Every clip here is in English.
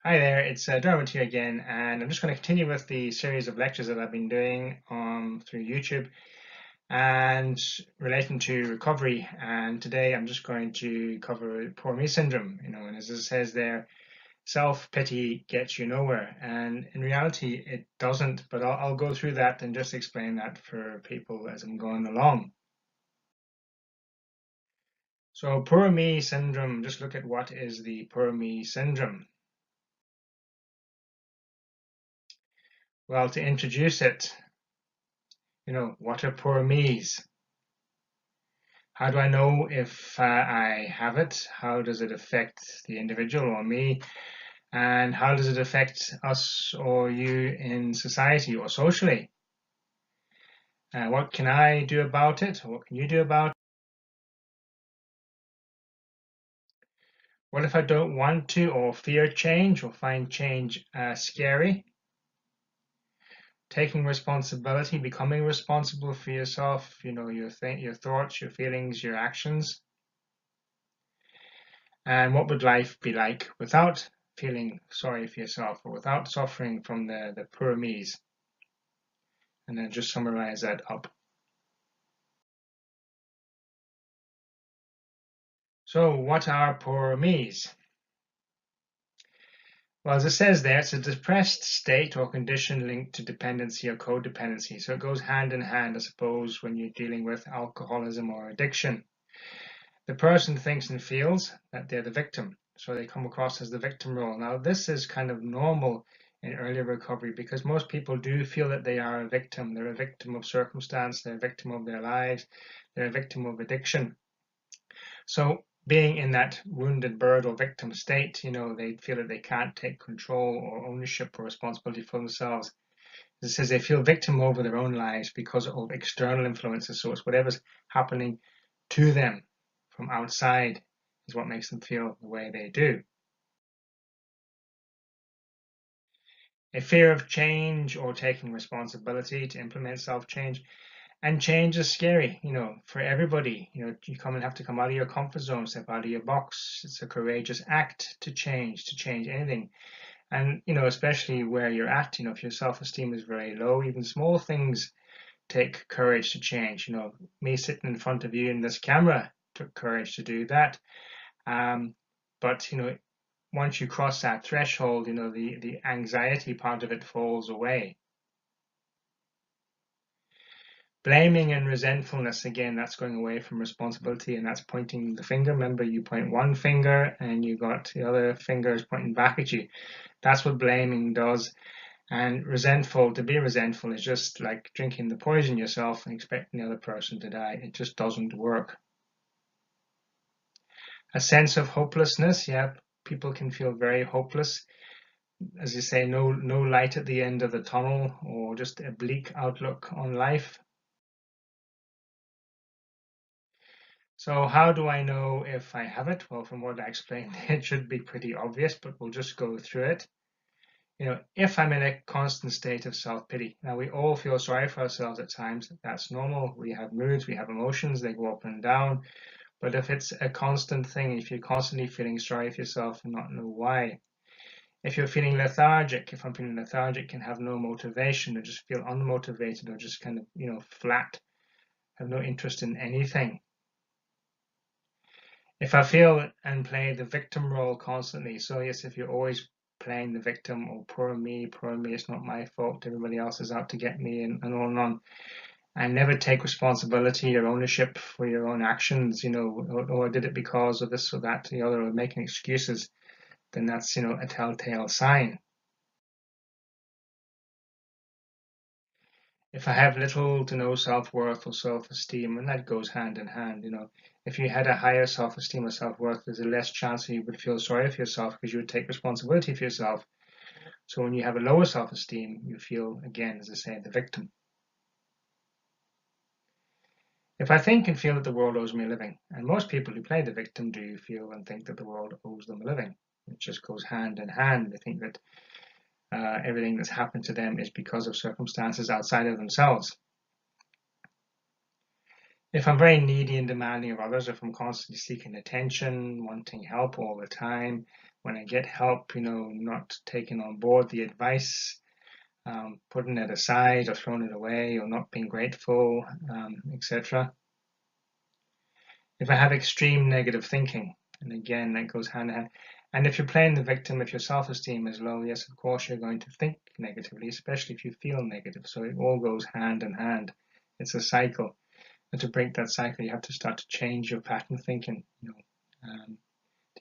Hi there, it's Dermot here again, and I'm just going to continue with the series of lectures that I've been doing through YouTube and relating to recovery. And today I'm just going to cover poor me syndrome. And as it says there, self-pity gets you nowhere. And in reality, it doesn't, but I'll go through that and just explain that for people as I'm going along. So poor me syndrome, just look at what is the poor me syndrome. Well, to introduce it, what are poor me's? How do I know if I have it? How does it affect the individual or me? And how does it affect us or you in society or socially? What can I do about it? What can you do about it? What if I don't want to or fear change or find change scary? Taking responsibility, becoming responsible for yourself, your thoughts, your feelings, your actions. And what would life be like without feeling sorry for yourself or without suffering from the poor me's? And then just summarize that up. So what are poor me's? Well, as it says there, it's a depressed state or condition linked to dependency or codependency. So it goes hand in hand, I suppose, when you're dealing with alcoholism or addiction. The person thinks and feels that they're the victim, so they come across as the victim role. Now, this is kind of normal in early recovery because most people do feel that they are a victim. They're a victim of circumstance, they're a victim of their lives, they're a victim of addiction. So being in that wounded bird or victim state, they feel that they can't take control or ownership or responsibility for themselves. It says they feel victim over their own lives because of external influences. So it's whatever's happening to them from outside is what makes them feel the way they do. A fear of change or taking responsibility to implement self-change. And change is scary, for everybody. You have to come out of your comfort zone, step out of your box. It's a courageous act to change anything. And, especially where you're at, if your self-esteem is very low, even small things take courage to change. Me sitting in front of you in this camera took courage to do that. But, once you cross that threshold, the anxiety part of it falls away. Blaming and resentfulness, again, that's going away from responsibility and that's pointing the finger. Remember, you point one finger and you got the other fingers pointing back at you. That's what blaming does. And to be resentful is just like drinking the poison yourself and expecting the other person to die. It just doesn't work. A sense of hopelessness, yeah, people can feel very hopeless. As you say, no light at the end of the tunnel or just a bleak outlook on life. So how do I know if I have it? Well, from what I explained, it should be pretty obvious, but we'll just go through it. If I'm in a constant state of self-pity, now we all feel sorry for ourselves at times. That's normal. We have moods, we have emotions, they go up and down. But if it's a constant thing, if you're constantly feeling sorry for yourself and not know why, if you're feeling lethargic, if I'm feeling lethargic, can have no motivation or just feel unmotivated or just kind of, flat, have no interest in anything. If I feel and play the victim role constantly, so yes, if you're always playing the victim, or poor me, it's not my fault, everybody else is out to get me, and on and on, and never take responsibility or ownership for your own actions, or I did it because of this or that, the other, or making excuses, then that's, a telltale sign. If I have little to no self-worth or self-esteem, and that goes hand in hand, if you had a higher self-esteem or self-worth, there's a less chance that you would feel sorry for yourself because you would take responsibility for yourself. So when you have a lower self-esteem, you feel, again, as I say, the victim. If I think and feel that the world owes me a living, and most people who play the victim do feel and think that the world owes them a living, it just goes hand in hand. They think that everything that's happened to them is because of circumstances outside of themselves. If I'm very needy and demanding of others, if I'm constantly seeking attention, wanting help all the time, when I get help, not taking on board the advice, putting it aside or throwing it away or not being grateful, etc. If I have extreme negative thinking, and again, that goes hand in hand. And if you're playing the victim, if your self-esteem is low, yes, of course, you're going to think negatively, especially if you feel negative. So it all goes hand in hand. It's a cycle. And to break that cycle, you have to start to change your pattern of thinking, to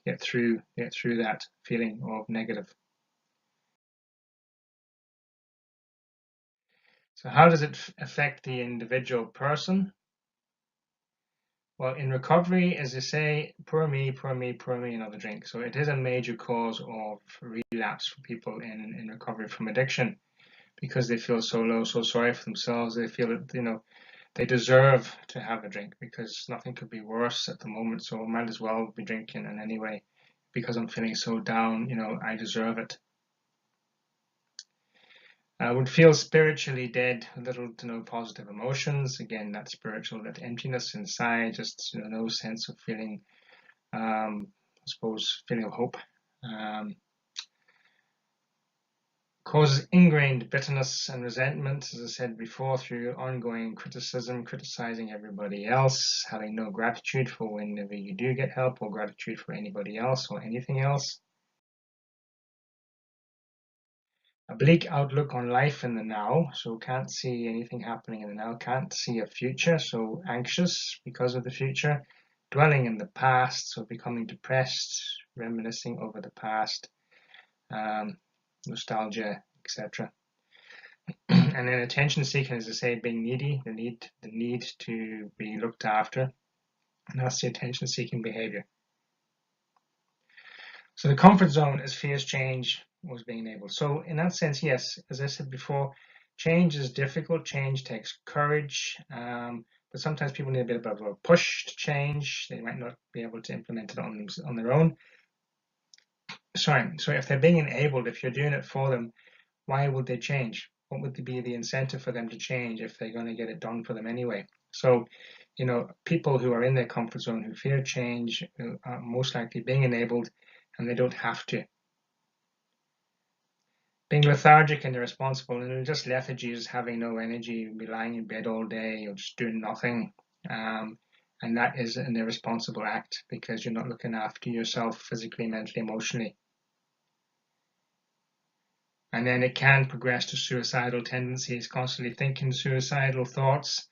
get through that feeling of negative. So how does it affect the individual person? Well, in recovery, as I say, poor me, poor me, poor me, another drink. So it is a major cause of relapse for people in recovery from addiction, because they feel so low, so sorry for themselves. They feel that, they deserve to have a drink because nothing could be worse at the moment. So I might as well be drinking. And anyway, because I'm feeling so down, I deserve it. I would feel spiritually dead, little to no positive emotions. Again, that spiritual, that emptiness inside, just no sense of feeling, I suppose, feeling of hope. Causes ingrained bitterness and resentment, as I said before, through ongoing criticism, criticizing everybody else, having no gratitude for whenever you do get help, or gratitude for anybody else or anything else. A bleak outlook on life in the now, so can't see anything happening in the now, can't see a future, so anxious because of the future, dwelling in the past, so becoming depressed, reminiscing over the past, nostalgia, etc. And then attention seeking, as I say, being needy, the need to be looked after, and that's the attention seeking behavior. So the comfort zone is fears change was being enabled. So in that sense, yes, as I said before, change is difficult. Change takes courage, but sometimes people need a bit of a push to change. They might not be able to implement it on their own. So if they're being enabled, if you're doing it for them, why would they change? What would be the incentive for them to change if they're going to get it done for them anyway? So, people who are in their comfort zone, who fear change, are most likely being enabled, and they don't have to. Being lethargic and irresponsible, and just lethargy is having no energy, you'll be lying in bed all day, or just doing nothing. And that is an irresponsible act because you're not looking after yourself physically, mentally, emotionally. And then it can progress to suicidal tendencies, constantly thinking suicidal thoughts.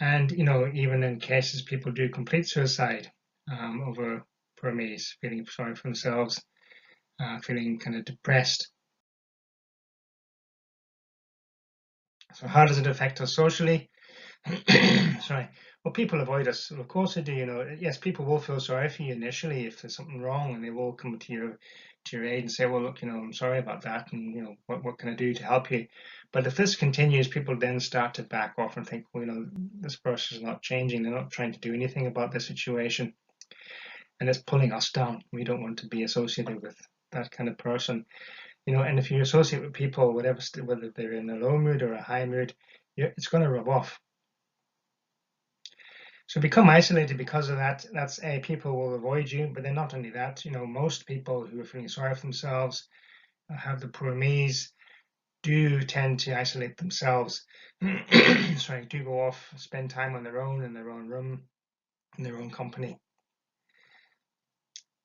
And, even in cases people do complete suicide over permies, feeling sorry for themselves, feeling kind of depressed. So how does it affect us socially? Sorry. Well, people avoid us. Well, of course they do. Yes, people will feel sorry for you initially if there's something wrong, and they will come to your aid and say, well, look, I'm sorry about that, and what can I do to help you? But if this continues, people then start to back off and think, well, this person is not changing. They're not trying to do anything about the situation, and it's pulling us down. We don't want to be associated with that kind of person. And if you associate with people, whether they're in a low mood or a high mood, it's going to rub off. So become isolated because of that. That's people will avoid you, but then not only that, most people who are feeling sorry for themselves, have the poor me's, do tend to isolate themselves. Sorry, do go off, spend time on their own, in their own room, in their own company.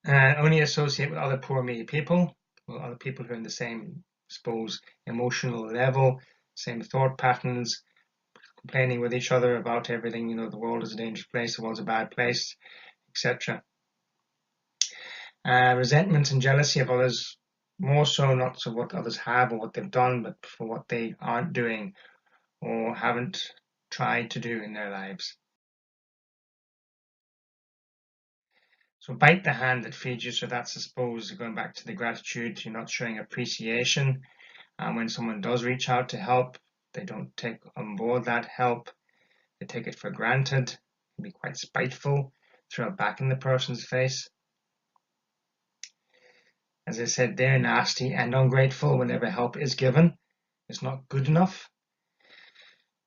Only associate with other poor me people, well, other people who are in the same, suppose, emotional level, same thought patterns, complaining with each other about everything, the world is a dangerous place, the world's a bad place, etc. Resentment and jealousy of others, more so not for what others have or what they've done, but for what they aren't doing or haven't tried to do in their lives. So bite the hand that feeds you. So that's, I suppose, going back to the gratitude, you're not showing appreciation. And when someone does reach out to help, they don't take on board that help. They take it for granted, can be quite spiteful, throw it back in the person's face. As I said, they're nasty and ungrateful whenever help is given. It's not good enough.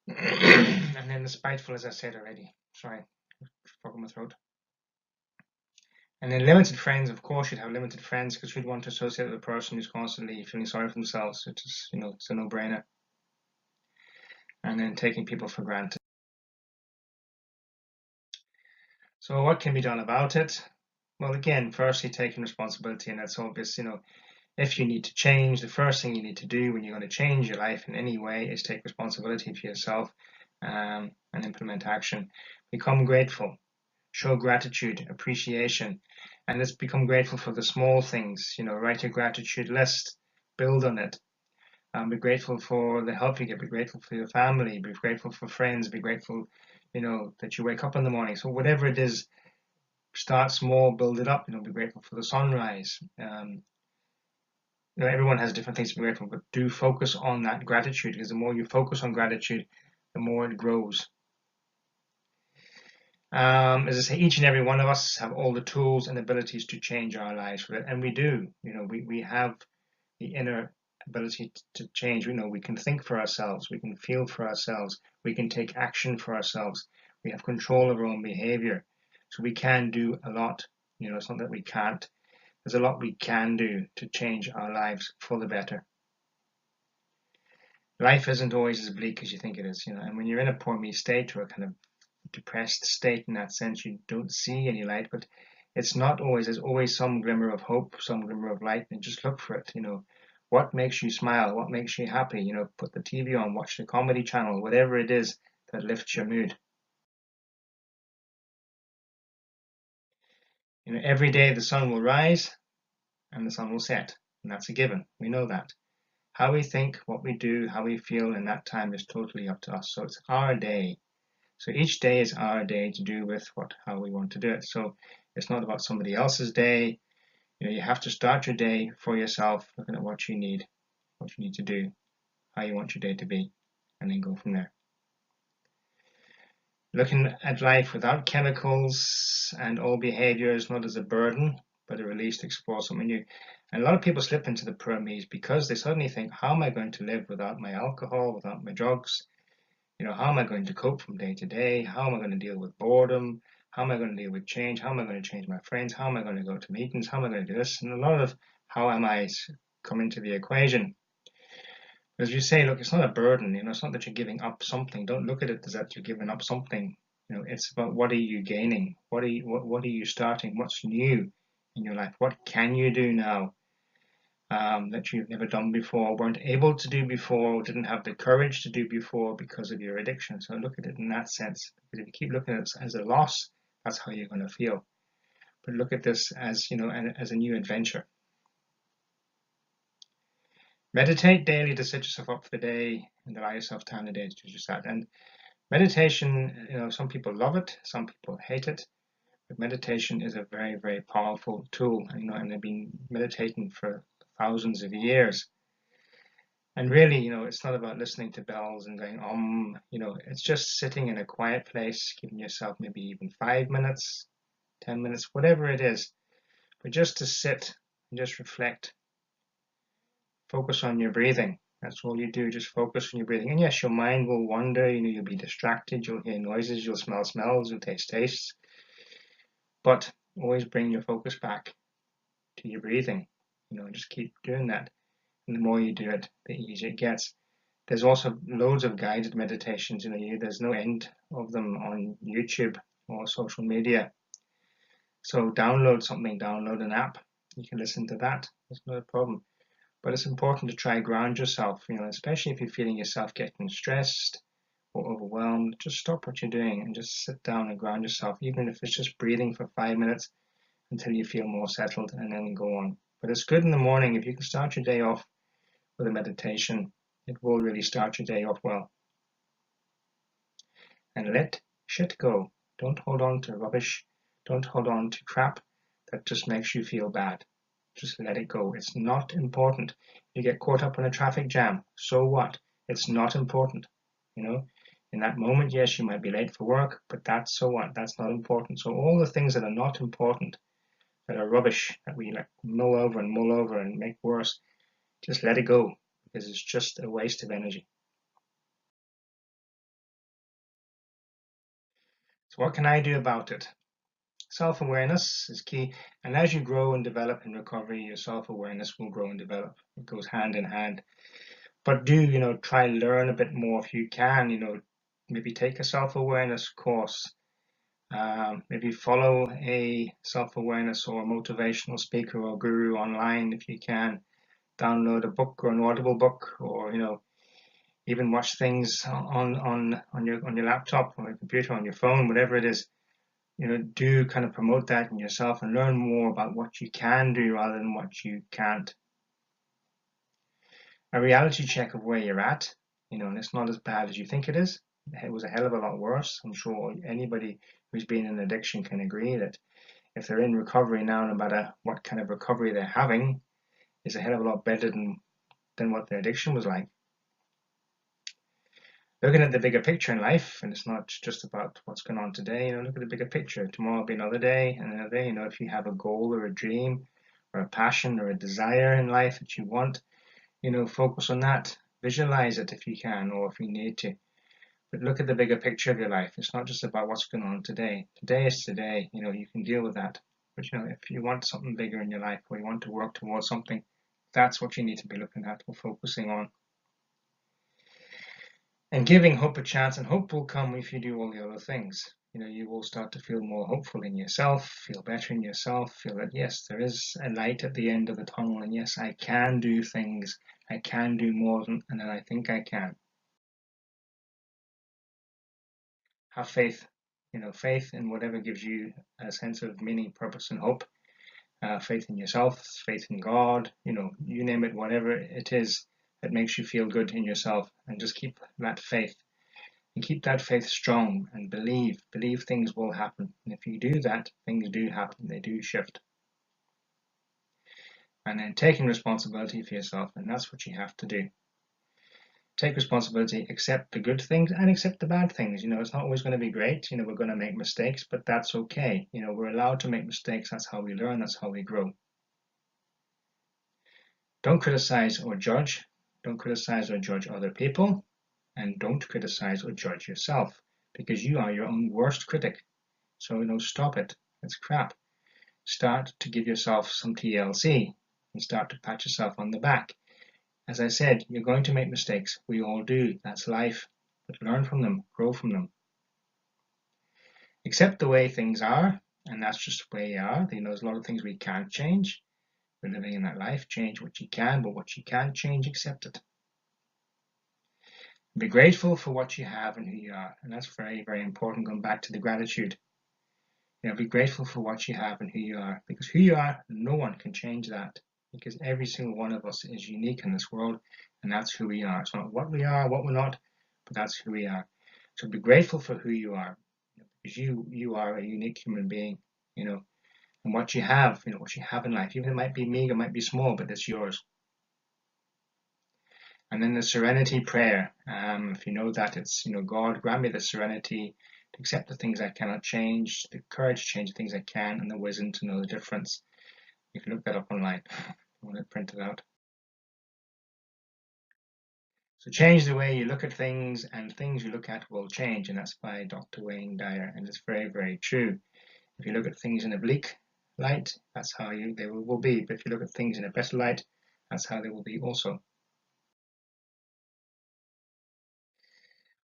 And then the spiteful, as I said already. Sorry, frog in my throat. And then limited friends, of course, you'd have limited friends because you'd want to associate with a person who's constantly feeling sorry for themselves. It's just, it's a no-brainer. And then taking people for granted. So what can be done about it? Well, again, firstly, taking responsibility, and that's obvious. If you need to change, the first thing you need to do when you're going to change your life in any way is take responsibility for yourself and implement action. Become grateful. Show gratitude, appreciation, and let's become grateful for the small things. Write a gratitude list, build on it. Be grateful for the help you get. Be grateful for your family. Be grateful for friends. Be grateful, that you wake up in the morning. So whatever it is, start small, build it up. Be grateful for the sunrise. Everyone has different things to be grateful, but do focus on that gratitude, because the more you focus on gratitude, the more it grows. As I say, each and every one of us have all the tools and abilities to change our lives with it, and we do. We have the inner ability to change. We can think for ourselves, we can feel for ourselves, we can take action for ourselves. We have control of our own behavior, so we can do a lot. It's not that we can't. There's a lot we can do to change our lives for the better. Life isn't always as bleak as you think it is, and when you're in a poor me state, or a kind of depressed state in that sense, you don't see any light, but it's not always. There's always some glimmer of hope, some glimmer of light, and just look for it. What makes you smile, what makes you happy. Put the TV on, watch the comedy channel, whatever it is that lifts your mood. Every day the sun will rise and the sun will set, and that's a given. We know that. How we think, what we do, how we feel in that time is totally up to us. So it's our day. So each day is our day to do with how we want to do it. So it's not about somebody else's day. You have to start your day for yourself, looking at what you need to do, how you want your day to be, and then go from there. Looking at life without chemicals and all behaviors, not as a burden, but a release to explore something new. And a lot of people slip into the poor me's because they suddenly think, how am I going to live without my alcohol, without my drugs? How am I going to cope from day to day? How am I going to deal with boredom? How am I going to deal with change? How am I going to change my friends? How am I going to go to meetings? How am I going to do this? And a lot of how am I's come into the equation. As you say, look, it's not a burden. It's not that you're giving up something. Don't look at it as that you're giving up something. It's about what are you gaining? What are you starting? What's new in your life? What can you do now? That you've never done before, weren't able to do before, didn't have the courage to do before because of your addiction. So look at it in that sense. Because if you keep looking at it as a loss, that's how you're going to feel. But look at this as, as a new adventure. Meditate daily to set yourself up for the day and allow yourself time today to do just that. And meditation, some people love it, some people hate it. But meditation is a very, very powerful tool. And they've been meditating for thousands of years. And really, it's not about listening to bells and going, it's just sitting in a quiet place, giving yourself maybe even 5 minutes, 10 minutes, whatever it is, but just to sit and just reflect, focus on your breathing. That's all you do, just focus on your breathing. And yes, your mind will wander, you'll be distracted, you'll hear noises, you'll smell smells, you'll taste tastes, but always bring your focus back to your breathing, just keep doing that. And the more you do it, the easier it gets. There's also loads of guided meditations. There's no end of them on YouTube or social media. So download something, download an app. You can listen to that. It's not a problem. But it's important to try ground yourself, especially if you're feeling yourself getting stressed or overwhelmed. Just stop what you're doing and just sit down and ground yourself, even if it's just breathing for 5 minutes until you feel more settled, and then go on. But it's good in the morning if you can start your day off with a meditation. It will really start your day off well. And let shit go. Don't hold on to rubbish. Don't hold on to crap that just makes you feel bad. Just let it go. It's not important. You get caught up in a traffic jam. So what? It's not important. In that moment, yes, you might be late for work, but that's so what? That's not important. So all the things that are not important, that are rubbish, that we mull over and make worse, just let it go, because it's just a waste of energy. So what can I do about it? Self-awareness is key. And as you grow and develop in recovery, your self-awareness will grow and develop. It goes hand in hand. But do, try learn a bit more if you can, maybe take a self-awareness course. Maybe follow a self-awareness or motivational speaker or guru online if you can. Download a book or an audible book, or even watch things on your laptop or your computer, on your phone, whatever it is. Do kind of promote that in yourself and learn more about what you can do rather than what you can't. A reality check of where you're at, and it's not as bad as you think it is. It was a hell of a lot worse. I'm sure anybody who's been in addiction can agree that if they're in recovery now, no matter what kind of recovery they're having, is a hell of a lot better than what their addiction was like. Looking at the bigger picture in life, and it's not just about what's going on today, look at the bigger picture. Tomorrow will be another day, and another day. If you have a goal or a dream or a passion or a desire in life that you want, focus on that. Visualize it if you can, or if you need to. But look at the bigger picture of your life. It's not just about what's going on today. Today is today. You can deal with that. But if you want something bigger in your life, or you want to work towards something, that's what you need to be looking at or focusing on. And giving hope a chance, and hope will come if you do all the other things. You will start to feel more hopeful in yourself, feel better in yourself, feel that yes, there is a light at the end of the tunnel, and yes, I can do things, I can do more than I think I can. Have faith, faith in whatever gives you a sense of meaning, purpose, and hope. Faith in yourself, faith in God, you name it, whatever it is that makes you feel good in yourself, and just keep that faith. And keep that faith strong and believe things will happen. And if you do that, things do happen, they do shift. And then taking responsibility for yourself, and that's what you have to do. Take responsibility, accept the good things and accept the bad things. It's not always going to be great. We're going to make mistakes, but that's okay. We're allowed to make mistakes. That's how we learn, that's how we grow. Don't criticize or judge. Don't criticize or judge other people. And don't criticize or judge yourself, because you are your own worst critic. So stop it. It's crap. Start to give yourself some TLC and start to pat yourself on the back. As I said, you're going to make mistakes. We all do. That's life. But learn from them, grow from them. Accept the way things are, and that's just the way they are. There's a lot of things we can't change. We're living in that life. Change what you can, but what you can't change, accept it. Be grateful for what you have and who you are. And that's very, very important, going back to the gratitude. Be grateful for what you have and who you are, because who you are, no one can change that, because every single one of us is unique in this world, and that's who we are. It's not what we are, what we're not, but that's who we are. So be grateful for who you are, because you are a unique human being, and what you have, what you have in life, even it might be meager, it might be small, but it's yours. And then the serenity prayer, if you know that, it's, God, grant me the serenity to accept the things I cannot change, the courage to change the things I can, and the wisdom to know the difference. You can look that up online. I want it printed out. So change the way you look at things, and things you look at will change, and that's by Dr. Wayne Dyer, and it's very, very true. If you look at things in a bleak light, that's how they will be, but if you look at things in a better light, that's how they will be also.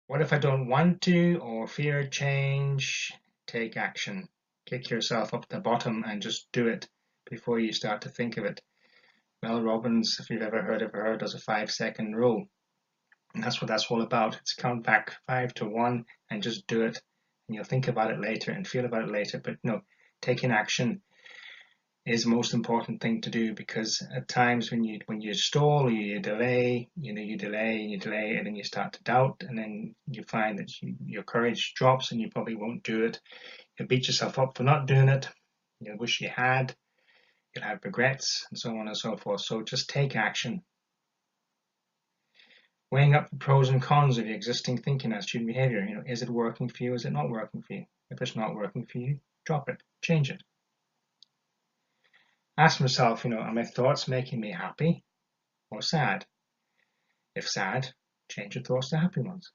What if I don't want to or fear change? Take action. Kick yourself up the bottom and just do it before you start to think of it. Mel Robbins, if you've ever heard of her, does a 5-second rule. And that's what that's all about. It's count back 5 to 1 and just do it. And you'll think about it later and feel about it later. But no, taking action is the most important thing to do, because at times when you stall or you delay, you delay and you delay, and then you start to doubt, and then you find that your courage drops and you probably won't do it. You'll beat yourself up for not doing it. You'll wish you had. You'll have regrets and so on and so forth. So just take action. Weighing up the pros and cons of your existing thinking, attitude, behavior. Is it working for you? Is it not working for you? If it's not working for you, drop it, change it. Ask myself, are my thoughts making me happy or sad? If sad, change your thoughts to happy ones.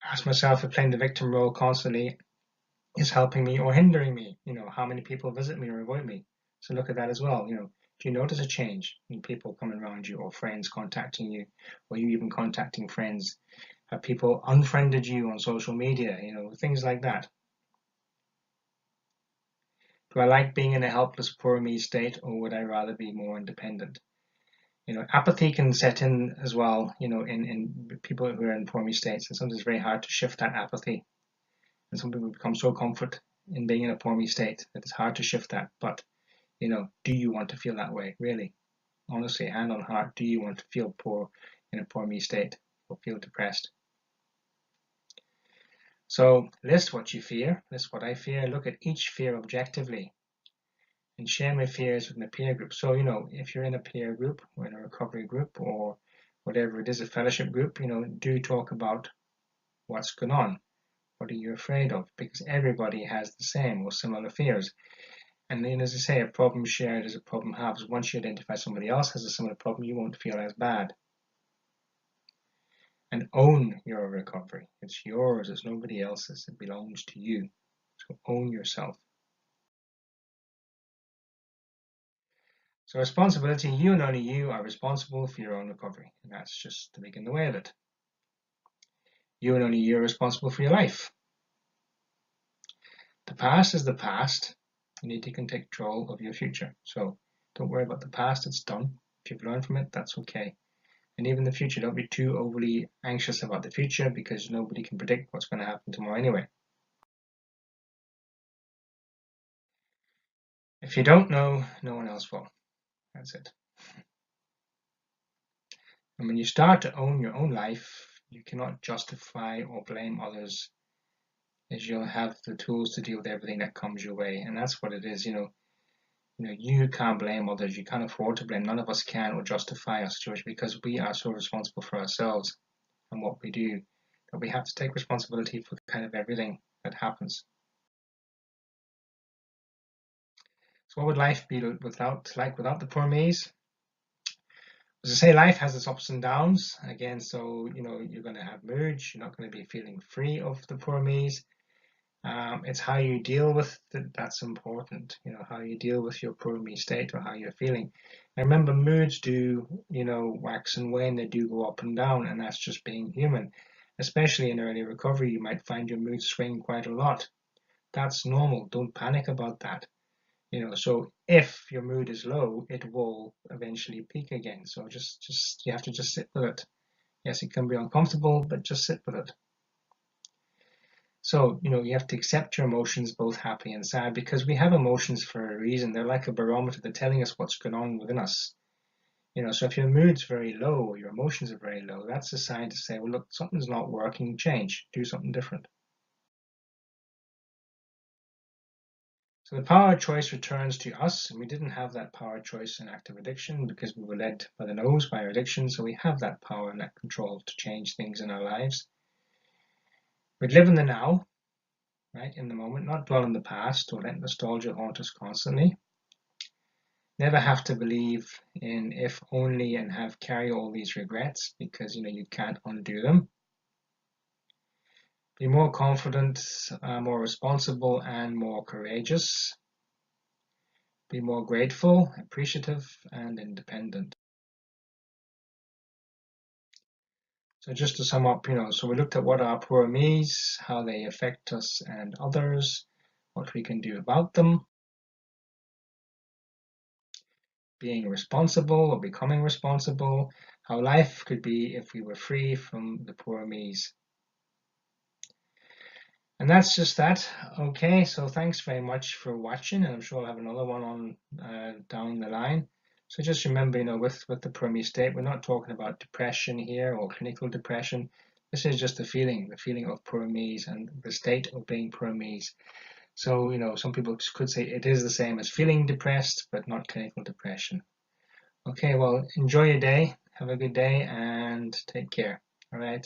ask myself if playing the victim role constantly is helping me or hindering me. How many people visit me or avoid me? So look at that as well. Do you notice a change in people coming around you or friends contacting you, or you even contacting friends? Have people unfriended you on social media? Things like that. Do I like being in a helpless, poor me state, or would I rather be more independent? Apathy can set in as well, in people who are in poor me states. And sometimes it's very hard to shift that apathy. And some people become so comfort in being in a poor me state that it's hard to shift that. But, do you want to feel that way, really? Honestly, hand on heart, do you want to feel poor in a poor me state or feel depressed? So list what you fear, list what I fear, look at each fear objectively, and share my fears with my peer group. So, if you're in a peer group or in a recovery group or whatever it is, a fellowship group, do talk about what's going on. What are you afraid of? Because everybody has the same or similar fears. And then, as I say, a problem shared is a problem halved. Once you identify somebody else has a similar problem, you won't feel as bad. And own your recovery. It's yours, it's nobody else's. It belongs to you. So own yourself. So responsibility, you and only you are responsible for your own recovery. And that's just to make in the way of it. You and only you are responsible for your life. The past is the past. You need to take control of your future. So don't worry about the past, it's done. If you've learned from it, that's okay. And even the future, don't be too overly anxious about the future because nobody can predict what's going to happen tomorrow anyway. If you don't know, no one else will. That's it. And when you start to own your own life, you cannot justify or blame others, as you'll have the tools to deal with everything that comes your way. And that's what it is. You can't blame others. You can't afford to blame. None of us can or justify our situation because we are so responsible for ourselves and what we do that we have to take responsibility for kind of everything that happens. So what would life be without the poor me's? As I say, life has its ups and downs again. So you're going to have moods. You're not going to be feeling free of the poor me's. It's how you deal with it that's important. How you deal with your poor me state or how you're feeling. And remember, moods do wax and wane. They do go up and down, and that's just being human. Especially in early recovery, you might find your mood swing quite a lot. That's normal. Don't panic about that. So if your mood is low, it will eventually peak again. So just you have to just sit with it. Yes, it can be uncomfortable, but just sit with it. So, you have to accept your emotions, both happy and sad, because we have emotions for a reason. They're like a barometer. They're telling us what's going on within us. So if your mood's very low or your emotions are very low, that's a sign to say, well, look, something's not working, change, do something different. So the power of choice returns to us, and we didn't have that power of choice in active addiction because we were led by the nose by our addiction. So we have that power and that control to change things in our lives. We live in the now, right, in the moment, not dwell in the past or let nostalgia haunt us constantly. Never have to believe in if only and carry all these regrets because you can't undo them. Be more confident, more responsible, and more courageous. Be more grateful, appreciative, and independent. So just to sum up, so we looked at what are poor me's, how they affect us and others, what we can do about them, being responsible or becoming responsible, how life could be if we were free from the poor me's. And that's just that. Okay, so thanks very much for watching, and I'm sure I'll have another one on down the line. So just remember, with the poor me state, we're not talking about depression here or clinical depression. This is just the feeling of poor me's and the state of being poor me's. So, some people could say it is the same as feeling depressed, but not clinical depression. Okay, well, enjoy your day. Have a good day and take care. All right.